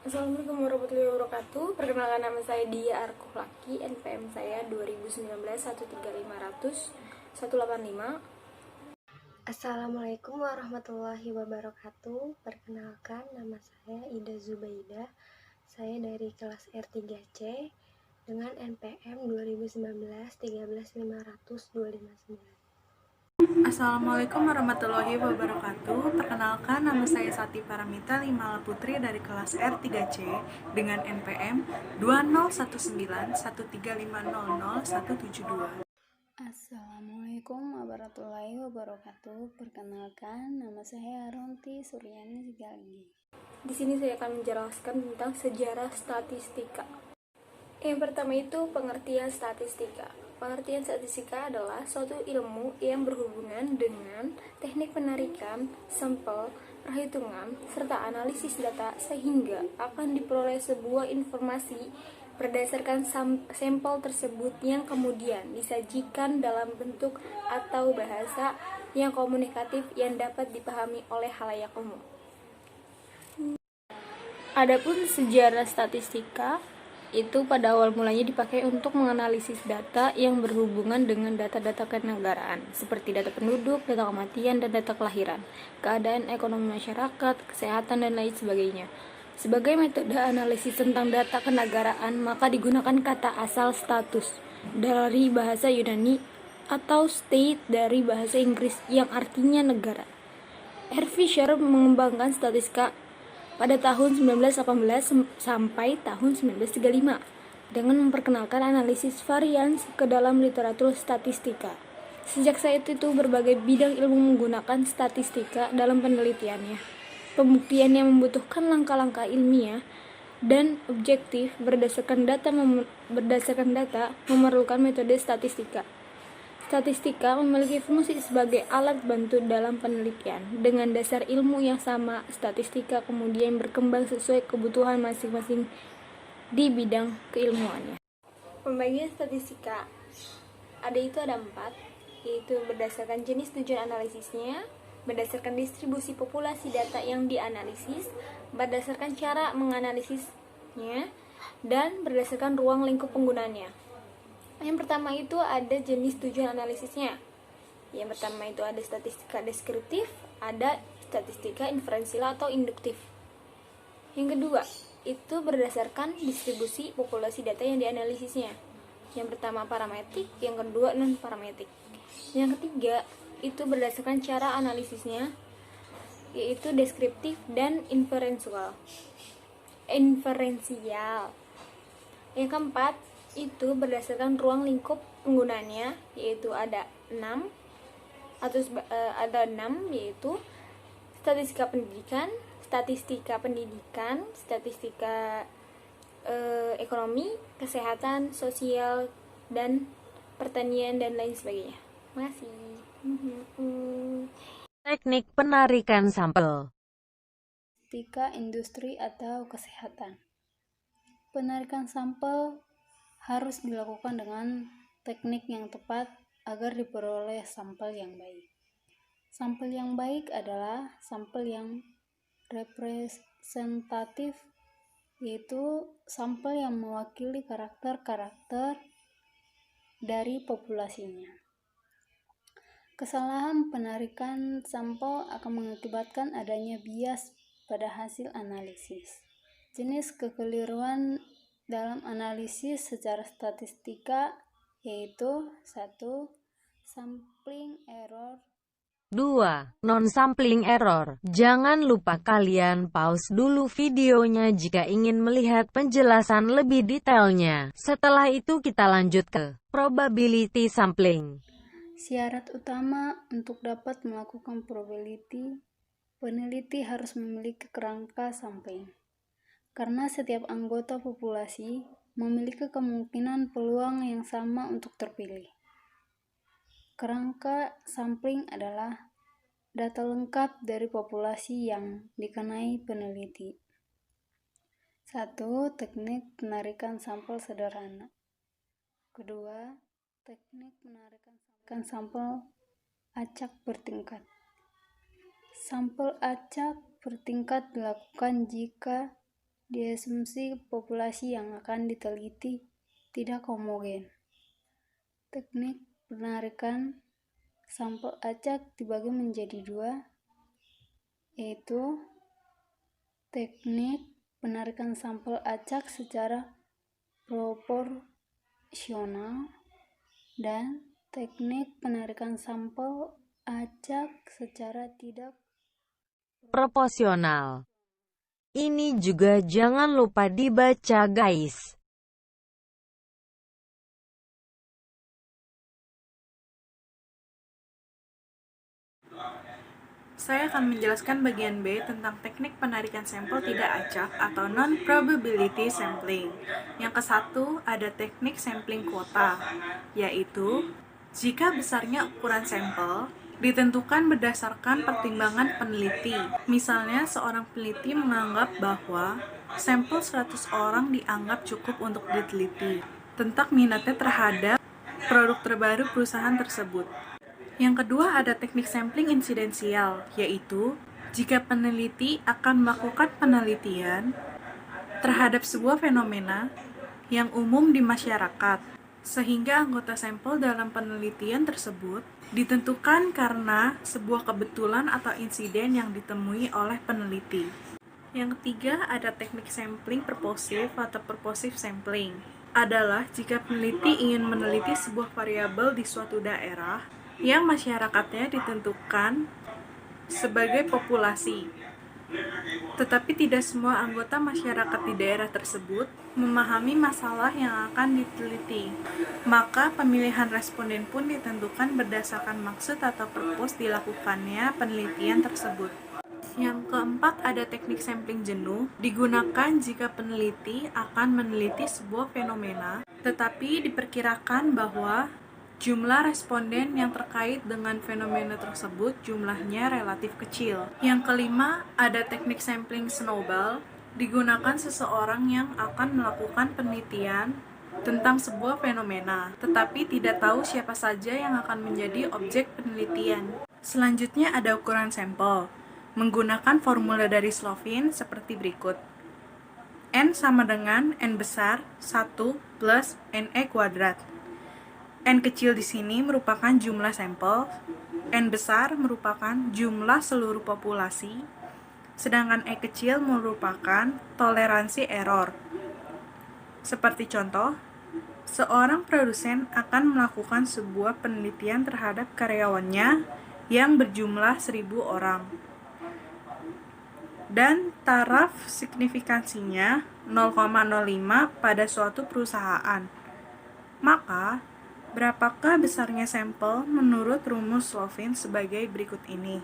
Assalamualaikum warahmatullahi wabarakatuh. Perkenalkan, nama saya Dia Arkulaki, NPM saya 2019 13500 185. Assalamualaikum warahmatullahi wabarakatuh. Perkenalkan, nama saya Ida Zubaidah. Saya dari kelas R3C dengan NPM 2019 13500 259. Assalamualaikum warahmatullahi wabarakatuh. Perkenalkan, nama saya Sati Paramita Limala Putri dari kelas R3C dengan NPM 2019 13500 172. Assalamualaikum warahmatullahi wabarakatuh. Perkenalkan, nama saya Ronti Suryani Sigalinggi. Di sini saya akan menjelaskan tentang sejarah statistika. Yang pertama itu pengertian statistika. Pengertian statistika adalah suatu ilmu yang berhubungan dengan teknik penarikan sampel, perhitungan, serta analisis data sehingga akan diperoleh sebuah informasi berdasarkan sampel tersebut yang kemudian disajikan dalam bentuk atau bahasa yang komunikatif yang dapat dipahami oleh khalayak umum. Adapun sejarah statistika itu pada awal mulanya dipakai untuk menganalisis data yang berhubungan dengan data-data kenegaraan seperti data penduduk, data kematian, dan data kelahiran, keadaan ekonomi masyarakat, kesehatan, dan lain sebagainya. Sebagai metode analisis tentang data kenegaraan, maka digunakan kata asal status dari bahasa Yunani atau state dari bahasa Inggris yang artinya negara. R. Fisher mengembangkan statistika pada tahun 1918 sampai tahun 1935 dengan memperkenalkan analisis varians ke dalam literatur statistika. Sejak saat itu berbagai bidang ilmu menggunakan statistika dalam penelitiannya. Pembuktian yang membutuhkan langkah-langkah ilmiah dan objektif berdasarkan data memerlukan metode statistika. Statistika memiliki fungsi sebagai alat bantu dalam penelitian. Dengan dasar ilmu yang sama, statistika kemudian berkembang sesuai kebutuhan masing-masing di bidang keilmuannya. Pembagian statistika ada 4, yaitu berdasarkan jenis tujuan analisisnya, berdasarkan distribusi populasi data yang dianalisis, berdasarkan cara menganalisisnya, dan berdasarkan ruang lingkup penggunaannya. Yang pertama itu ada jenis tujuan analisisnya. Yang pertama itu ada statistika deskriptif, ada statistika inferensial atau induktif. Yang kedua itu berdasarkan distribusi populasi data yang dianalisisnya. Yang pertama parametrik, yang kedua non parametrik. Yang ketiga itu berdasarkan cara analisisnya, yaitu deskriptif dan inferensial. Yang keempat itu berdasarkan ruang lingkup penggunaannya, yaitu ada 6 yaitu statistika pendidikan, statistika ekonomi, kesehatan, sosial, dan pertanian, dan lain sebagainya. Makasih. Teknik penarikan sampel. Statistika industri atau kesehatan. Penarikan sampel harus dilakukan dengan teknik yang tepat agar diperoleh sampel yang baik. Sampel yang baik adalah sampel yang representatif, yaitu sampel yang mewakili karakter-karakter dari populasinya. Kesalahan penarikan sampel akan mengakibatkan adanya bias pada hasil analisis. Jenis kekeliruan dalam analisis secara statistika yaitu 1. Sampling error. 2. Non-sampling error. Jangan lupa kalian pause dulu videonya jika ingin melihat penjelasan lebih detailnya. Setelah itu kita lanjut ke probability sampling. Syarat utama untuk dapat melakukan probability, peneliti harus memiliki kerangka sampling. Karena setiap anggota populasi memiliki kemungkinan peluang yang sama untuk terpilih. Kerangka sampling adalah data lengkap dari populasi yang dikenai peneliti. 1. Teknik penarikan sampel sederhana. Kedua, teknik penarikan sampel acak bertingkat. Sampel acak bertingkat dilakukan jika Diasumsi populasi yang akan diteliti tidak homogen. Teknik penarikan sampel acak dibagi menjadi dua, yaitu teknik penarikan sampel acak secara proporsional dan teknik penarikan sampel acak secara tidak Proporsional. Ini juga jangan lupa dibaca guys. Saya akan menjelaskan bagian B tentang teknik penarikan sampel tidak acak atau non-probability sampling. Yang ke-1 ada teknik sampling kuota, yaitu jika besarnya ukuran sampel ditentukan berdasarkan pertimbangan peneliti. Misalnya, seorang peneliti menganggap bahwa sampel 100 orang dianggap cukup untuk diteliti tentang minatnya terhadap produk terbaru perusahaan tersebut. Yang kedua ada teknik sampling insidensial, yaitu jika peneliti akan melakukan penelitian terhadap sebuah fenomena yang umum di masyarakat, sehingga anggota sampel dalam penelitian tersebut ditentukan karena sebuah kebetulan atau insiden yang ditemui oleh peneliti. Yang ketiga ada teknik sampling purposive atau purposive sampling, adalah jika peneliti ingin meneliti sebuah variabel di suatu daerah yang masyarakatnya ditentukan sebagai populasi, tetapi tidak semua anggota masyarakat di daerah tersebut memahami masalah yang akan diteliti. Maka pemilihan responden pun ditentukan berdasarkan maksud atau purpose dilakukannya penelitian tersebut. Yang keempat ada teknik sampling jenuh, digunakan jika peneliti akan meneliti sebuah fenomena, tetapi diperkirakan bahwa jumlah responden yang terkait dengan fenomena tersebut jumlahnya relatif kecil. Yang kelima, ada teknik sampling snowball, digunakan seseorang yang akan melakukan penelitian tentang sebuah fenomena, tetapi tidak tahu siapa saja yang akan menjadi objek penelitian. Selanjutnya ada ukuran sampel, menggunakan formula dari Slovin seperti berikut. N sama dengan N besar 1 plus NE kuadrat. N kecil di sini merupakan jumlah sampel, N besar merupakan jumlah seluruh populasi, sedangkan E kecil merupakan toleransi error. Seperti contoh, seorang produsen akan melakukan sebuah penelitian terhadap karyawannya yang berjumlah 1000 orang. Dan taraf signifikansinya 0,05 pada suatu perusahaan. Maka, berapakah besarnya sampel menurut rumus Slovin sebagai berikut ini?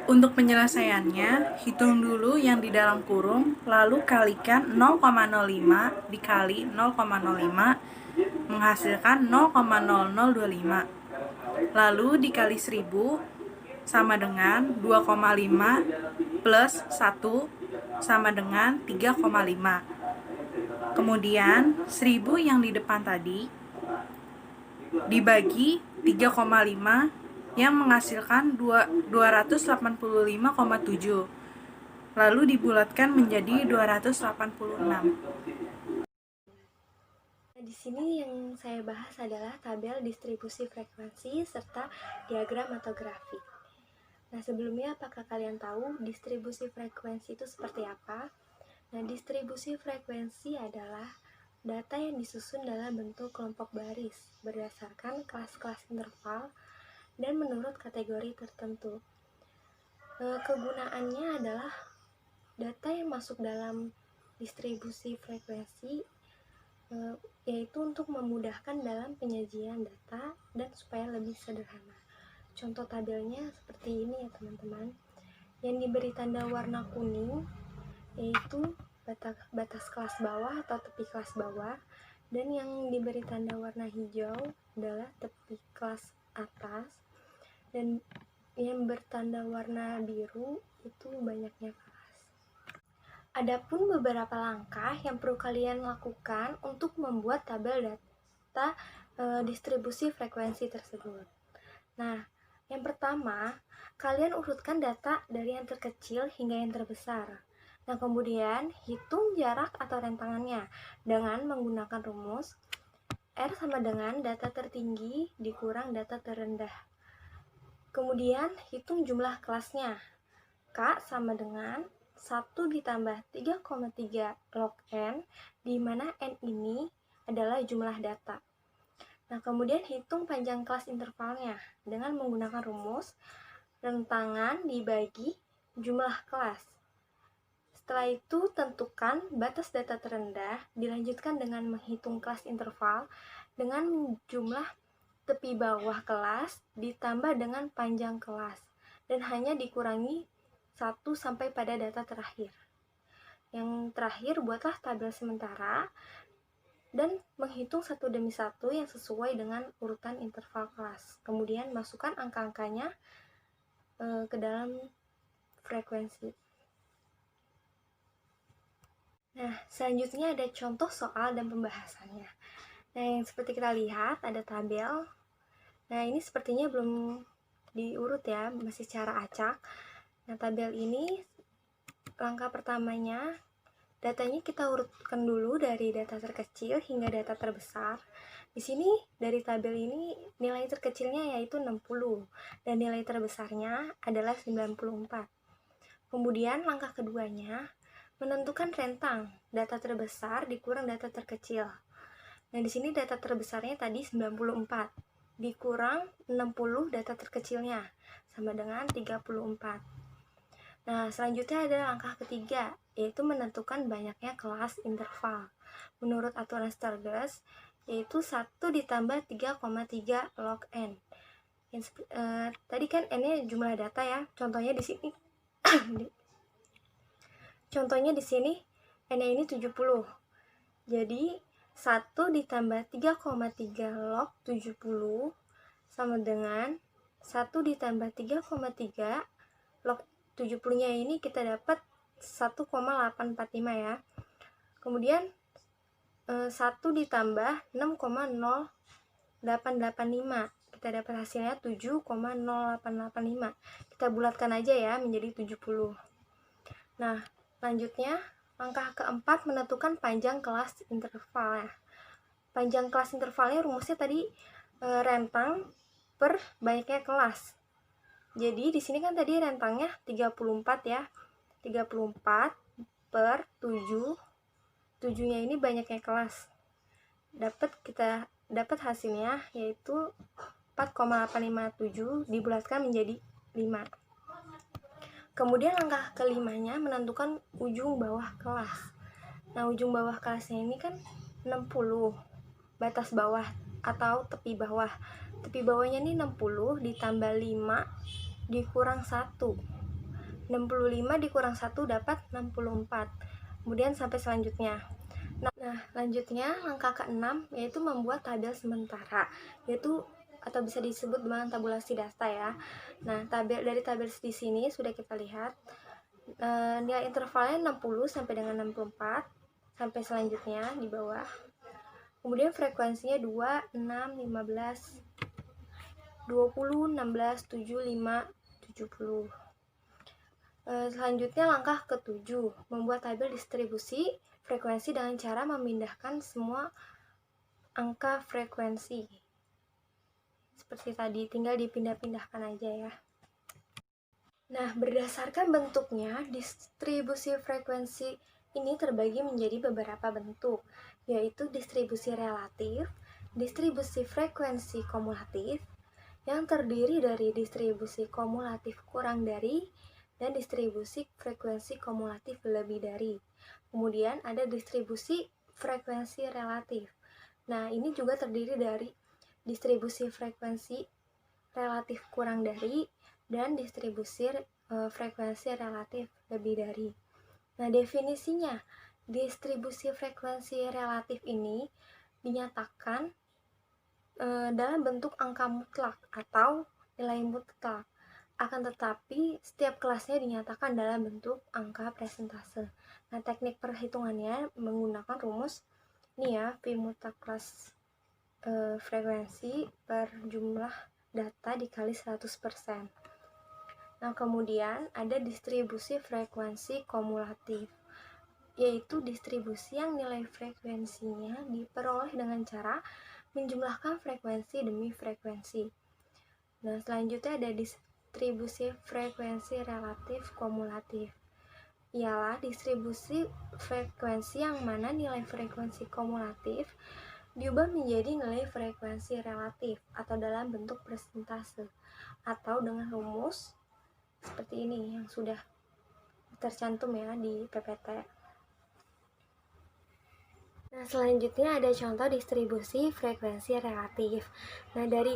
Untuk penyelesaiannya, hitung dulu yang di dalam kurung, lalu kalikan 0,05 dikali 0,05 menghasilkan 0,0025. Lalu dikali 1000 sama dengan 2,5 plus 1 sama dengan 3,5. Kemudian 1000 yang di depan tadi dibagi 3,5 yang menghasilkan 285,7. Lalu dibulatkan menjadi 286. Di sini yang saya bahas adalah tabel distribusi frekuensi serta diagram atau grafik. Nah, sebelumnya apakah kalian tahu distribusi frekuensi itu seperti apa? Nah, distribusi frekuensi adalah data yang disusun dalam bentuk kelompok baris berdasarkan kelas-kelas interval dan menurut kategori tertentu. Kegunaannya adalah data yang masuk dalam distribusi frekuensi yaitu untuk memudahkan dalam penyajian data dan supaya lebih sederhana. Contoh tabelnya seperti ini ya teman-teman. Yang diberi tanda warna kuning yaitu batas kelas bawah atau tepi kelas bawah, dan yang diberi tanda warna hijau adalah tepi kelas atas, dan yang bertanda warna biru itu banyaknya kelas. Adapun beberapa langkah yang perlu kalian lakukan untuk membuat tabel data distribusi frekuensi tersebut. Nah, yang pertama, kalian urutkan data dari yang terkecil hingga yang terbesar. Nah, kemudian hitung jarak atau rentangannya dengan menggunakan rumus R sama dengan data tertinggi dikurang data terendah. Kemudian hitung jumlah kelasnya. K sama dengan 1 ditambah 3,3 log N, di mana N ini adalah jumlah data. Nah, kemudian hitung panjang kelas intervalnya dengan menggunakan rumus rentangan dibagi jumlah kelas. Setelah itu, tentukan batas data terendah, dilanjutkan dengan menghitung kelas interval dengan jumlah tepi bawah kelas ditambah dengan panjang kelas, dan hanya dikurangi 1 sampai pada data terakhir. Yang terakhir, buatlah tabel sementara dan menghitung satu demi satu yang sesuai dengan urutan interval kelas. Kemudian masukkan angka-angkanya ke dalam frekuensi. Nah, selanjutnya ada contoh soal dan pembahasannya. Nah, yang seperti kita lihat ada tabel. Nah, ini sepertinya belum diurut ya, masih secara acak. Nah, tabel ini langkah pertamanya, datanya kita urutkan dulu dari data terkecil hingga data terbesar. Di sini dari tabel ini nilai terkecilnya yaitu 60 dan nilai terbesarnya adalah 94. Kemudian langkah keduanya, menentukan rentang data terbesar dikurang data terkecil. Nah, di sini data terbesarnya tadi 94 dikurang 60 data terkecilnya sama dengan 34. Nah, selanjutnya ada langkah ketiga, yaitu menentukan banyaknya kelas interval. Menurut aturan Stardust, yaitu 1 ditambah 3,3 log N. Tadi kan N-nya jumlah data ya. Contohnya di sini Contohnya di sini N-nya ini 70. Jadi 1 ditambah 3,3 log 70 sama dengan 1 ditambah 3,3 log 70-nya ini kita dapat 1,845 ya. Kemudian 1 ditambah 6,0885, kita dapat hasilnya 7,0885. Kita bulatkan aja ya menjadi 70. Nah, selanjutnya langkah keempat, menentukan panjang kelas interval ya. Panjang kelas intervalnya rumusnya tadi rentang per banyaknya kelas. Jadi di sini kan tadi rentangnya 34 ya. 34 per 7. 7-nya ini banyaknya kelas. Kita dapat hasilnya yaitu 4,857 dibulatkan menjadi 5. Kemudian langkah kelimanya, menentukan ujung bawah kelas. Nah, ujung bawah kelasnya ini kan 60, batas bawah atau tepi bawah. Tepi bawahnya ini 60 ditambah 5 dikurang 1. 65 dikurang 1 dapat 64. Kemudian sampai selanjutnya. Nah, lanjutnya langkah ke-6 yaitu membuat tabel sementara, yaitu atau bisa disebut dengan tabulasi data ya. Nah, dari tabel di sini sudah kita lihat nilai intervalnya 60 sampai dengan 64 sampai selanjutnya di bawah. Kemudian frekuensinya 2, 6, 15, 20, 16, 7, 5, 70. Selanjutnya langkah ke-7, membuat tabel distribusi frekuensi dengan cara memindahkan semua angka frekuensi. Seperti tadi, tinggal dipindah-pindahkan aja ya. Nah, berdasarkan bentuknya, distribusi frekuensi ini terbagi menjadi beberapa bentuk, yaitu distribusi relatif, distribusi frekuensi kumulatif, yang terdiri dari distribusi kumulatif kurang dari, dan distribusi frekuensi kumulatif lebih dari. Kemudian ada distribusi frekuensi relatif. Nah, ini juga terdiri dari distribusi frekuensi relatif kurang dari dan distribusi frekuensi relatif lebih dari. Nah, definisinya, distribusi frekuensi relatif ini dinyatakan dalam bentuk angka mutlak atau nilai mutlak. Akan tetapi, setiap kelasnya dinyatakan dalam bentuk angka persentase. Nah, teknik perhitungannya menggunakan rumus ini ya, V mutlak kelas frekuensi per jumlah data dikali 100%. Nah, kemudian ada distribusi frekuensi kumulatif, yaitu distribusi yang nilai frekuensinya diperoleh dengan cara menjumlahkan frekuensi demi frekuensi. Nah, selanjutnya ada distribusi frekuensi relatif kumulatif. Ialah distribusi frekuensi yang mana nilai frekuensi kumulatif diubah menjadi nilai frekuensi relatif atau dalam bentuk persentase atau dengan rumus seperti ini yang sudah tercantum ya di PPT. Nah, selanjutnya ada contoh distribusi frekuensi relatif. Nah, dari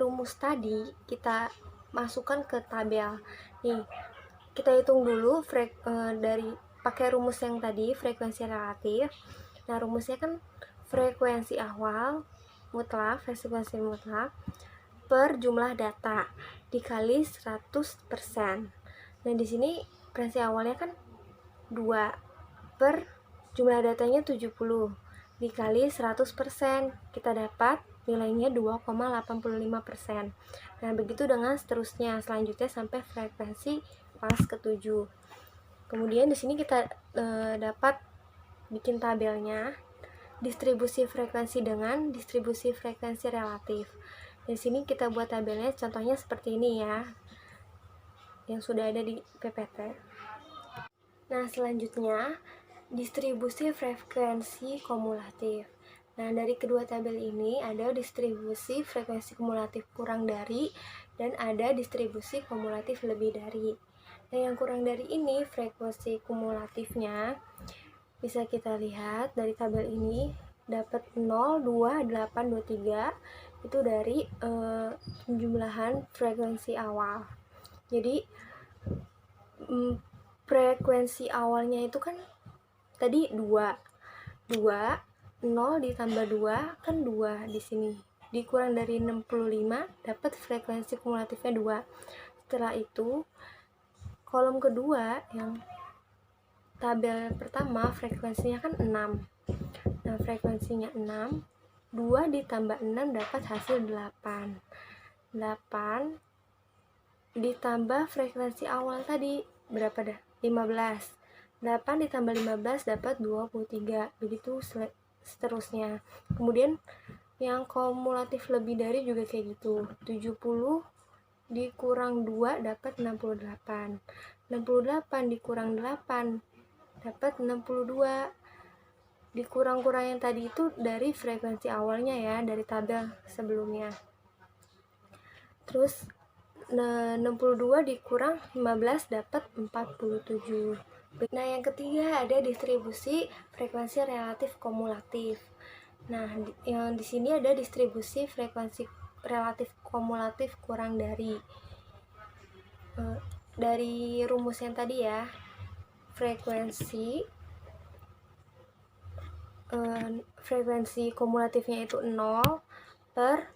rumus tadi kita masukkan ke tabel. Nih, kita hitung dulu dari pakai rumus yang tadi, frekuensi relatif. Nah, rumusnya kan frekuensi awal mutlak, frekuensi mutlak per jumlah data dikali 100%. Nah, di sini frekuensi awalnya kan 2 per jumlah datanya 70 dikali 100%, kita dapat nilainya 2,85%. Nah, begitu dengan seterusnya, selanjutnya sampai frekuensi pas ke-7. Kemudian di sini kita dapat bikin tabelnya distribusi frekuensi dengan distribusi frekuensi relatif. Di sini kita buat tabelnya, contohnya seperti ini ya, yang sudah ada di PPT. Nah, selanjutnya distribusi frekuensi kumulatif. Nah, dari kedua tabel ini ada distribusi frekuensi kumulatif kurang dari dan ada distribusi kumulatif lebih dari. Nah, yang kurang dari ini frekuensi kumulatifnya bisa kita lihat dari tabel ini dapat 0, 2, 8, 2, 3 itu dari penjumlahan frekuensi awal. Jadi frekuensi awalnya itu kan tadi 2, 0 ditambah 2 kan 2 di sini. Dikurang dari 65 dapat frekuensi kumulatifnya 2. Setelah itu kolom kedua yang tabel pertama frekuensinya kan 6. Nah, frekuensinya 6, 2 ditambah 6 dapat hasil 8. 8 ditambah frekuensi awal tadi berapa dah? 15. 8 ditambah 15 dapat 23. Begitu seterusnya. Kemudian yang kumulatif lebih dari juga kayak gitu. 70 dikurang 2 dapat 68. 68 dikurang 8 dapat 62. Dikurang-kurang yang tadi itu dari frekuensi awalnya ya, dari tabel sebelumnya. Terus 62 dikurang 15 dapat 47. Nah, yang ketiga ada distribusi frekuensi relatif kumulatif. Nah, yang di sini ada distribusi frekuensi relatif kumulatif kurang dari rumus yang tadi ya. Frekuensi kumulatifnya itu 0 per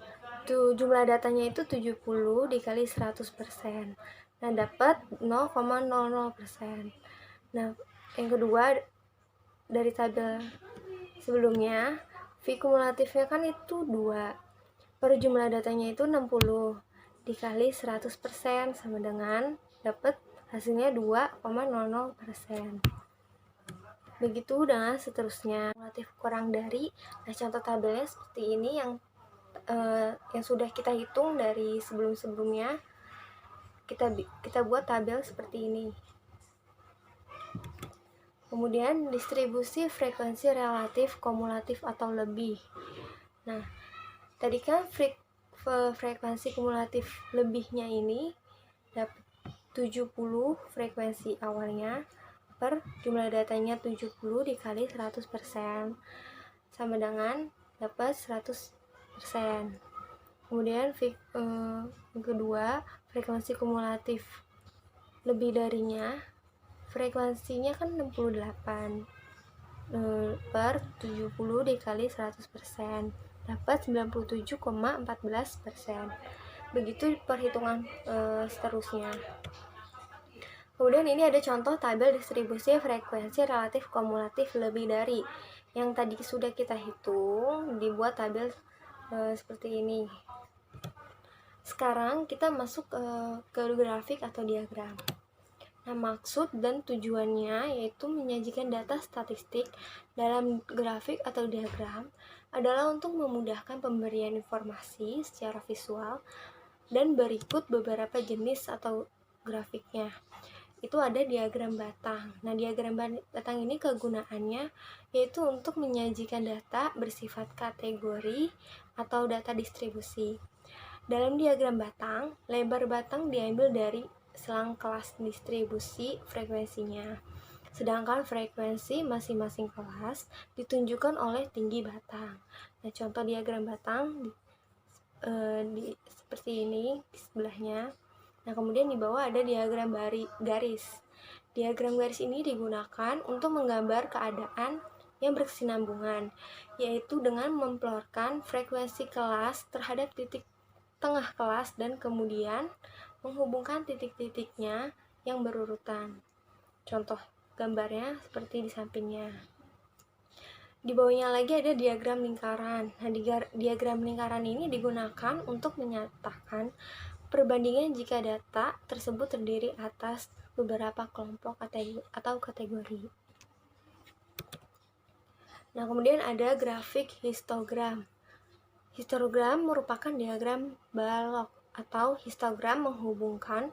jumlah datanya itu 70 dikali 100%. Nah, dapat 0,00%. Nah, yang kedua dari tabel sebelumnya, V kumulatifnya kan itu 2 per jumlah datanya itu 60 dikali 100% sama dengan dapat hasilnya 2,00%. Begitu dengan seterusnya. Kumulatif kurang dari. Nah, contoh tabelnya seperti ini yang sudah kita hitung dari sebelum-sebelumnya. Kita buat tabel seperti ini. Kemudian distribusi frekuensi relatif kumulatif atau lebih. Nah, tadi kan frekuensi kumulatif lebihnya ini dapat 70 frekuensi awalnya per jumlah datanya 70 dikali 100% sama dengan dapat 100%. Kemudian yang kedua, frekuensi kumulatif lebih darinya, frekuensinya kan 68 per 70 dikali 100% dapat 97,14%. Begitu perhitungan seterusnya. Kemudian ini ada contoh tabel distribusi frekuensi relatif kumulatif lebih dari. Yang tadi sudah kita hitung, dibuat tabel seperti ini. Sekarang kita masuk ke grafik atau diagram. Nah, maksud dan tujuannya yaitu menyajikan data statistik dalam grafik atau diagram adalah untuk memudahkan pemberian informasi secara visual, dan berikut beberapa jenis atau grafiknya. Itu ada diagram batang. Nah, diagram batang ini kegunaannya yaitu untuk menyajikan data bersifat kategori atau data distribusi. Dalam diagram batang, lebar batang diambil dari selang kelas distribusi frekuensinya. Sedangkan frekuensi masing-masing kelas ditunjukkan oleh tinggi batang. Nah, contoh diagram batang seperti ini di sebelahnya. Nah, kemudian di bawah ada diagram garis. Diagram garis ini digunakan untuk menggambar keadaan yang berkesinambungan, yaitu dengan memplorkan frekuensi kelas terhadap titik tengah kelas dan kemudian menghubungkan titik-titiknya yang berurutan. Contoh gambarnya seperti di sampingnya. Di bawahnya lagi ada diagram lingkaran. Nah, diagram lingkaran ini digunakan untuk menyatakan perbandingan jika data tersebut terdiri atas beberapa kelompok atau kategori. Nah, kemudian ada grafik histogram. Histogram merupakan diagram balok atau histogram menghubungkan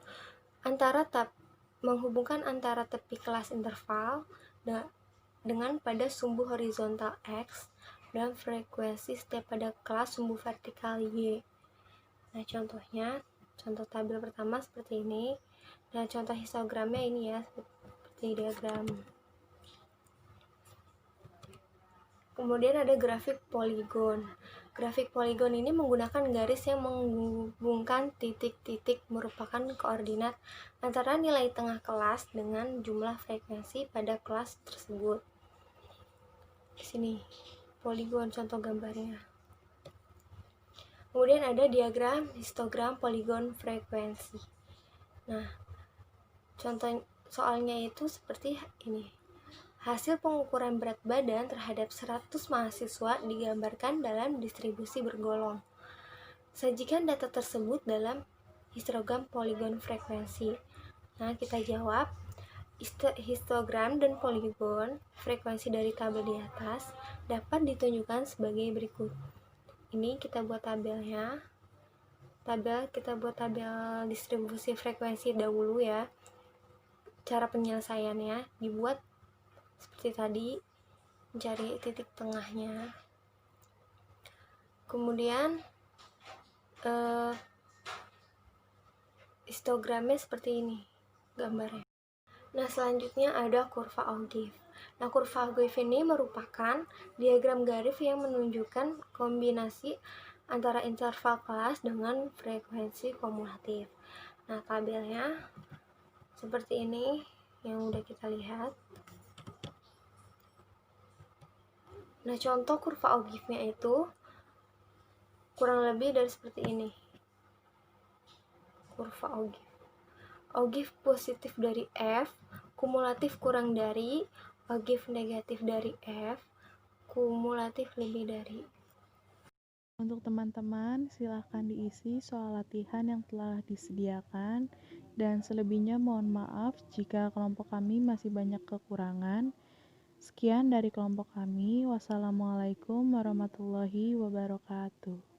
antara tepi kelas interval dengan pada sumbu horizontal X dan frekuensi setiap pada kelas sumbu vertikal Y. Nah, contoh tabel pertama seperti ini. Nah, contoh histogramnya ini ya, seperti diagram. Kemudian ada grafik poligon. Grafik poligon ini menggunakan garis yang menghubungkan titik-titik merupakan koordinat antara nilai tengah kelas dengan jumlah frekuensi pada kelas tersebut. Di sini poligon contoh gambarnya. Kemudian ada diagram histogram poligon frekuensi. Nah, contoh soalnya itu seperti ini. Hasil pengukuran berat badan terhadap 100 mahasiswa digambarkan dalam distribusi bergolong. Sajikan data tersebut dalam histogram poligon frekuensi. Nah, kita jawab. Histogram dan poligon frekuensi dari tabel di atas dapat ditunjukkan sebagai berikut. Ini kita buat tabelnya. Kita buat tabel distribusi frekuensi dahulu ya. Cara penyelesaiannya dibuat seperti tadi, mencari titik tengahnya. Kemudian histogramnya seperti ini gambarnya. Nah, selanjutnya ada kurva Augier. Nah, kurva Augier ini merupakan diagram garis yang menunjukkan kombinasi antara interval kelas dengan frekuensi kumulatif. Nah, tabelnya seperti ini yang udah kita lihat. Nah, contoh kurva Augier-nya itu kurang lebih dari seperti ini. Kurva Augier. Augier positif dari F, kumulatif kurang dari, Augier negatif dari F, kumulatif lebih dari. Untuk teman-teman, silahkan diisi soal latihan yang telah disediakan, dan selebihnya mohon maaf jika kelompok kami masih banyak kekurangan. Sekian dari kelompok kami. Wassalamualaikum warahmatullahi wabarakatuh.